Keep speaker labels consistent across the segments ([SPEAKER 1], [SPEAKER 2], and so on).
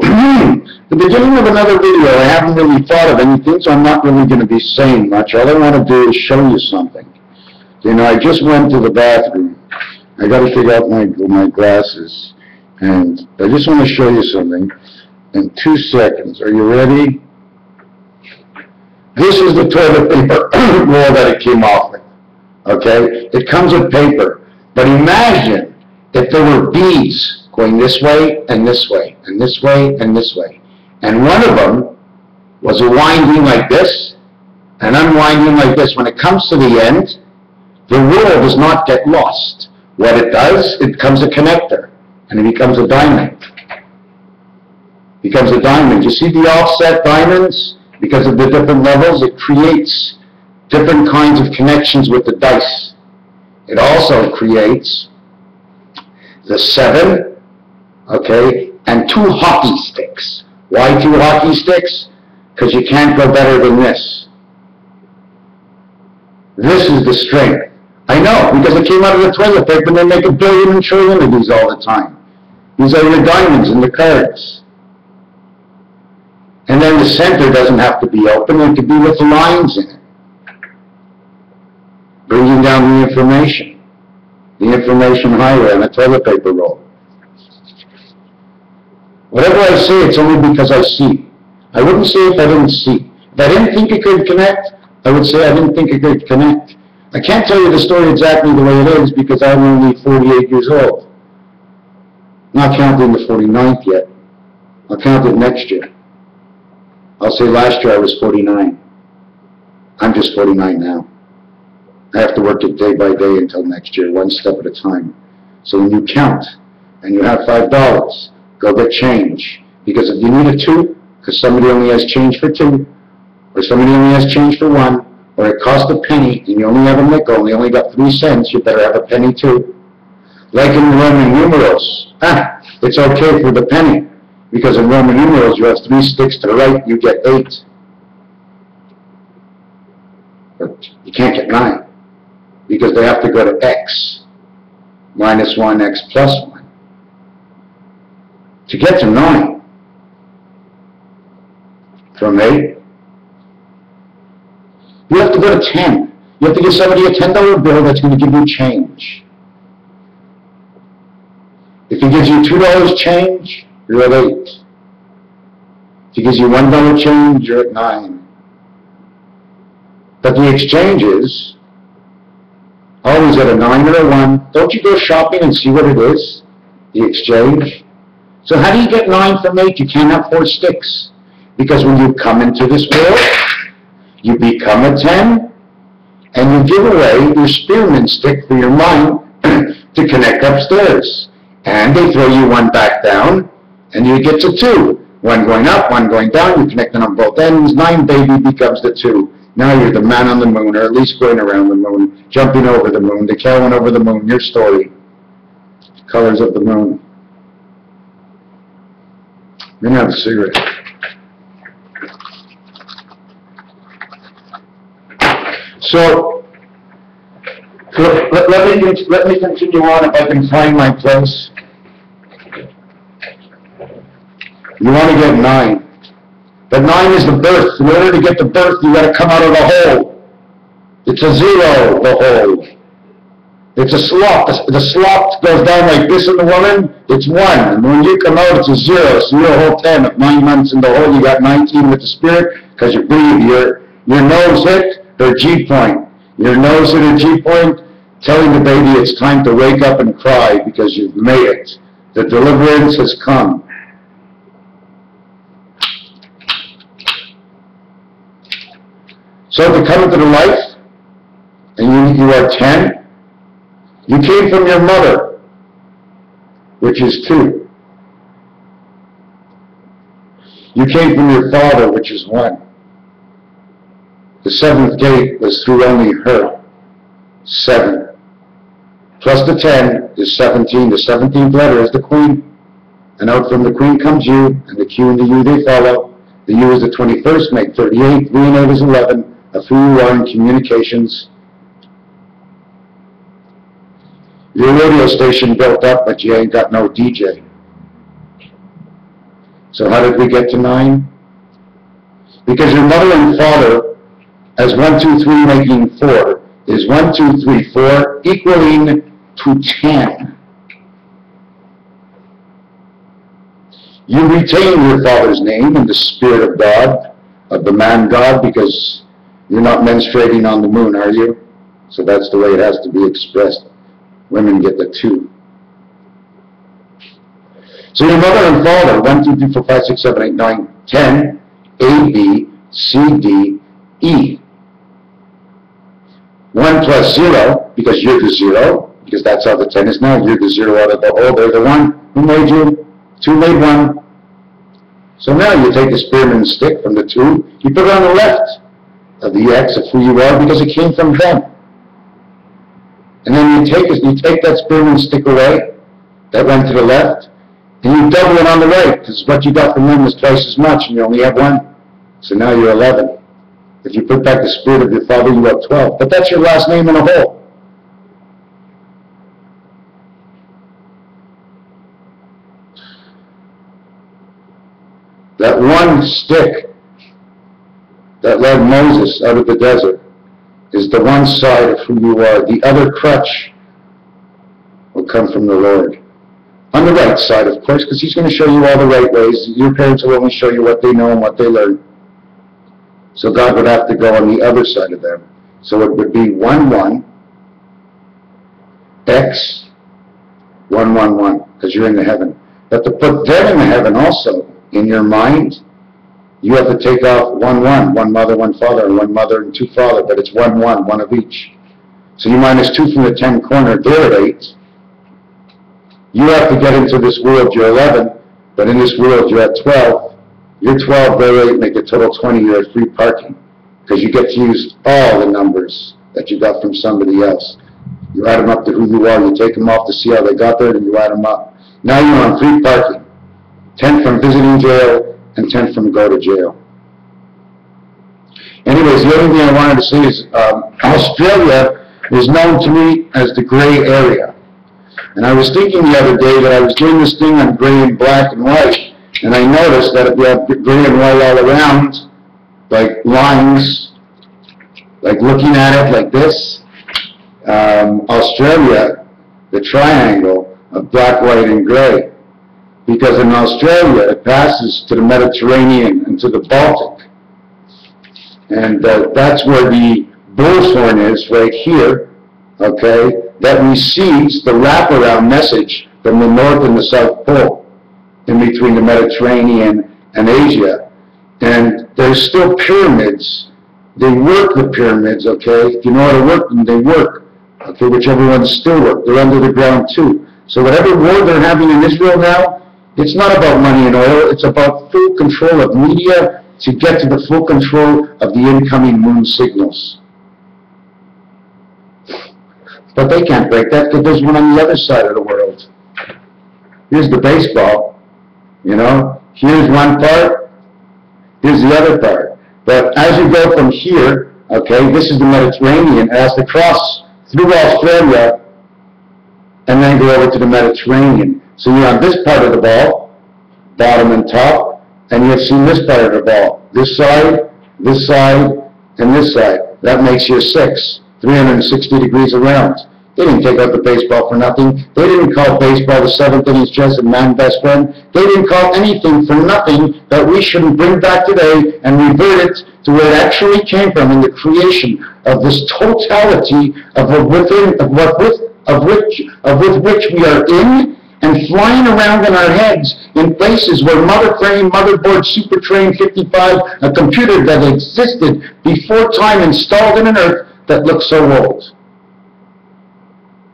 [SPEAKER 1] the beginning of another video. I haven't really thought of anything, so I'm not really going to be saying much. All I want to do is show you something. You know, I just went to the bathroom. I got to take out my glasses, and I just want to show you something in 2 seconds. Are you ready? This is the toilet paper roll that it came off with. Okay? It comes with paper. But imagine if there were beads going this way and this way and this way and this way. And one of them was winding like this and unwinding like this. When it comes to the end, the roll does not get lost. What it does, it becomes a connector, and it becomes a diamond. Becomes a diamond. You see the offset diamonds? Because of the different levels, it creates different kinds of connections with the dice. It also creates the 7, okay, and 2 hockey sticks. Why 2 hockey sticks? Because you can't go better than this. This is the strength. I know, because it came out of the toilet paper, and they make 1 billion and trillion of these all the time. These are your diamonds in the cards. And then the center doesn't have to be open, it could be with lines in it. Bringing down the information highway on a toilet paper roll. Whatever I say, it's only because I see. I wouldn't say if I didn't see. If I didn't think it could connect, I would say I didn't think it could connect. I can't tell you the story exactly the way it is because I'm only 48 years old. Not counting the 49th yet. I'll count it next year. I'll say last year I was 49. I'm just 49 now. I have to work it day by day until next year, 1 step at a time. So when you count and you have $5, go get change. Because if you need a 2, because somebody only has change for 2, or somebody only has change for 1, or it cost a penny and you only have a nickel and you only got 3 cents, you better have a penny too. Like in Roman numerals, it's okay for the penny. Because in Roman numerals, you have 3 sticks to the right, you get 8. But you can't get 9. Because they have to go to x minus 1, x plus 1. To get to 9 from 8, you have to go to 10. You have to give somebody a $10 bill that's going to give you change. If he gives you $2 change, you're at 8. If he gives you $1 change, you're at 9. But the exchange is always at a 9 or a 1. Don't you go shopping and see what it is? The exchange. So how do you get 9 from 8? You can't have 4 sticks. Because when you come into this world, you become a 10, and you give away your spearman stick for your mind to connect upstairs. And they throw you 1 back down, and you get to 2. 1 going up, 1 going down, you connect them on both ends. 9, baby, becomes the 2. Now you're the man on the moon, or at least going around the moon, jumping over the moon, the Carolyn over the moon, your story. Colors of the moon. I'm going to have a cigarette. So, let me continue on if I can find my place. You want to get 9. But 9 is the birth. In order to get the birth, you got to come out of the hole. It's a 0, the hole. It's a slop. The slop goes down like this in the woman, it's 1. And when you come out, it's a 0. So you're a whole 10. Of 9 months in the hole, you got 19 with the spirit, because you breathe. Your nose hit her G point. Your nose hit her G point, telling the baby it's time to wake up and cry because you've made it. The deliverance has come. So to come into the life, and you are 10, you came from your mother, which is 2. You came from your father, which is 1. The 7th gate was through only her, 7. Plus the 10 is 17. The 17th letter is the queen. And out from the queen comes you, and the Q and the U they follow. The U is the 21st, make 38. V and 8 is 11. Of who you are in communications. Your radio station built up, but you ain't got no DJ. So how did we get to 9? Because your mother and father, as 1, 2, 3 making 4, is 1, 2, 3, 4 equaling to 10. You retain your father's name in the spirit of God, of the man God, because you're not menstruating on the moon, are you? So that's the way it has to be expressed. Women get the 2. So your mother and father, 1, 2, 3, 4, 5, 6, 7, 8, 9, 10, A, B, C, D, E. 1 plus 0, because you're the 0, because that's how the 10 is now. You're the 0 out of the whole. They're the 1 who made you. 2 made 1. So now you take the spearman stick from the 2, you put it on the left of the X of who you are because it came from them. And then you take that spearman stick away, that went to the left, and you double it on the right, because what you got from them was twice as much, and you only have 1. So now you're 11. If you put back the spirit of your father, you have 12. But that's your last name in a whole. That one stick that led Moses out of the desert is the one side of who you are. The other crutch will come from the Lord. On the right side, of course, because he's going to show you all the right ways. Your parents will only show you what they know and what they learn. So God would have to go on the other side of them. So it would be 1, 1, X, 1, 1, 1, because you're in the heaven. But to put them in the heaven also, in your mind, you have to take off 1, 1, 1 mother, 1 father, and 1 mother and 2 father, but it's 1, 1, 1 of each. So you minus 2 from the 10 corner, they're at 8. You have to get into this world, you're 11, but in this world you're at 12. You're 12, they're 8, make a total 20, you're at free parking. Because you get to use all the numbers that you got from somebody else. You add them up to who you are, you take them off to see how they got there, and you add them up. Now you're on free parking. 10 from visiting jail, and 10 from go to jail. Anyways, the other thing I wanted to say is Australia is known to me as the gray area. And I was thinking the other day that I was doing this thing on gray and black and white, and I noticed that if you have gray and white all around, like lines, like looking at it like this, Australia, the triangle of black, white, and gray. Because in Australia, it passes to the Mediterranean and to the Baltic. And that's where the bull's horn is, right here, okay, that receives the wraparound message from the North and the South Pole, in between the Mediterranean and Asia. And there's still pyramids. They work the pyramids, okay? If you know how to work them, they work. Okay, whichever ones still work. They're under the ground too. So whatever war they're having in Israel now, it's not about money and oil, it's about full control of media to get to the full control of the incoming moon signals. But they can't break that because there's one on the other side of the world. Here's the baseball, you know, here's one part, here's the other part. But as you go from here, okay, this is the Mediterranean, it has to cross through Australia and then go over to the Mediterranean. So you're on this part of the ball, bottom and top, and you've seen this part of the ball. This side, and this side. That makes you 6, 360 degrees around. They didn't take out the baseball for nothing. They didn't call baseball the 7th innings chess and man best friend. They didn't call anything for nothing that we shouldn't bring back today and revert it to where it actually came from in the creation of this totality with which we are in and flying around in our heads in places where motherframe, motherboard, supertrain 55, a computer that existed before time installed in an earth that looks so old.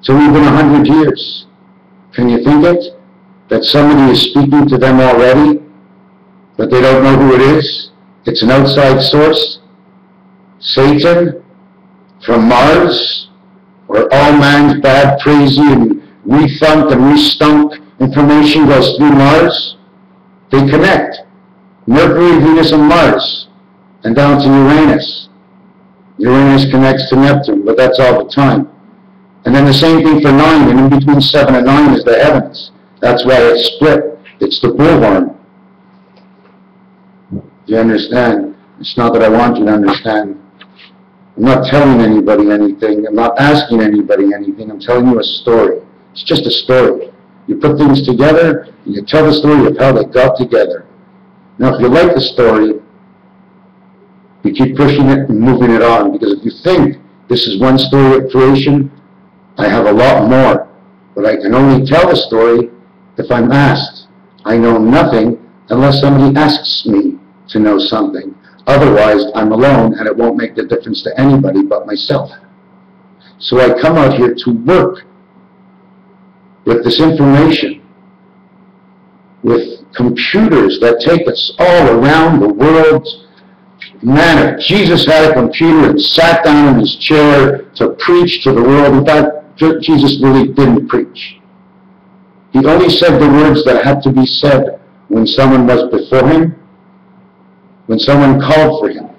[SPEAKER 1] So even 100 years. Can you think it? That somebody is speaking to them already, but they don't know who it is? It's an outside source. Satan from Mars, where all man's bad, crazy, and re-thunked and re-stunk information goes through Mars. They connect. Mercury, Venus, and Mars, and down to Uranus. Uranus connects to Neptune, but that's all the time. And then the same thing for 9, and in between 7 and 9 is the heavens. That's why it's split. It's the bullhorn. You understand? It's not that I want you to understand. I'm not telling anybody anything. I'm not asking anybody anything. I'm telling you a story. It's just a story. You put things together, and you tell the story of how they got together. Now, if you like the story, you keep pushing it and moving it on. Because if you think this is one story of creation, I have a lot more. But I can only tell the story if I'm asked. I know nothing unless somebody asks me to know something. Otherwise, I'm alone, and it won't make the difference to anybody but myself. So I come out here to work with this information, with computers that take us all around the world. Man, if Jesus had a computer and sat down in his chair to preach to the world, in fact, Jesus really didn't preach. He only said the words that had to be said when someone was before him, when someone called for him.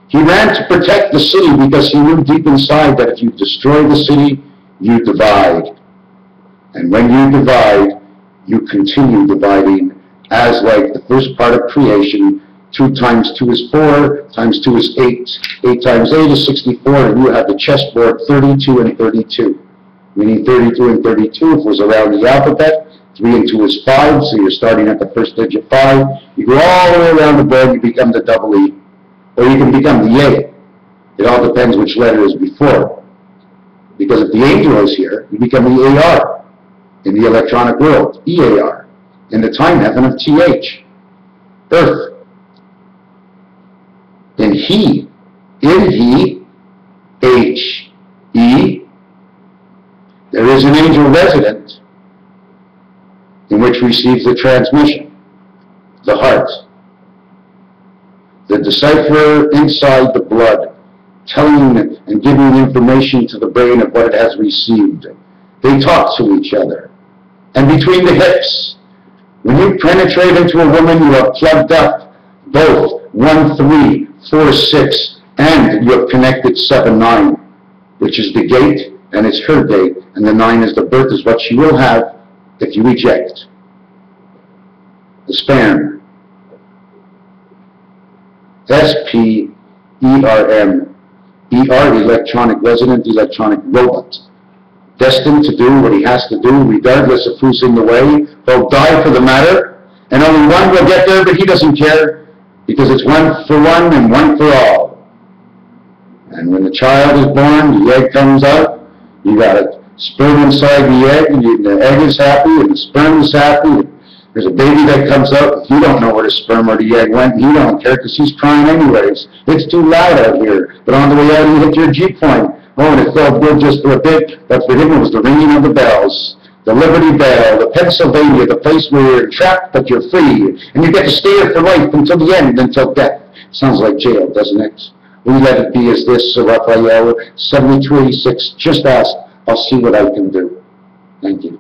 [SPEAKER 1] He ran to protect the city because he knew deep inside that if you destroy the city, you divide. And when you divide, you continue dividing, as like the first part of creation, 2 times 2 is 4, times 2 is 8, 8 times 8 is 64, and you have the chessboard 32 and 32. Meaning 32 and 32, if it was around the alphabet, 3 and 2 is 5, so you're starting at the first digit 5. You go all the way around the board, you become the double E. Or you can become the A. It all depends which letter is before. Because if the angel is here, you become the AR in the electronic world, EAR, in the time heaven of TH, Earth. In He, H-E, there is an angel resident in which receives the transmission, the heart. The decipherer inside the blood, telling and giving information to the brain of what it has received. They talk to each other. And between the hips, when you penetrate into a woman, you are plugged up both 1, 3, 4, 6, and you have connected 7, 9, which is the gate, and it's her gate, and the 9 is the birth, is what she will have if you eject the sperm. S-P-E-R-M, E-R, electronic resident, electronic robot. Destined to do what he has to do, regardless of who's in the way. He'll die for the matter, and only one will get there, but he doesn't care, because it's one for one and one for all. And when the child is born, the egg comes out, you got a sperm inside the egg, and the egg is happy, and the sperm is happy. There's a baby that comes out, you don't know where the sperm or the egg went, and you don't care because he's crying anyways. It's too loud out here. But on the way out, you hit your G-point. Oh, and it felt good just for a bit, but for him it was the ringing of the bells. The Liberty Bell, the Pennsylvania, the place where you're trapped but you're free. And you get to stay here for life until the end, until death. Sounds like jail, doesn't it? We let it be as this, so Raphael, 7286, just ask. I'll see what I can do. Thank you.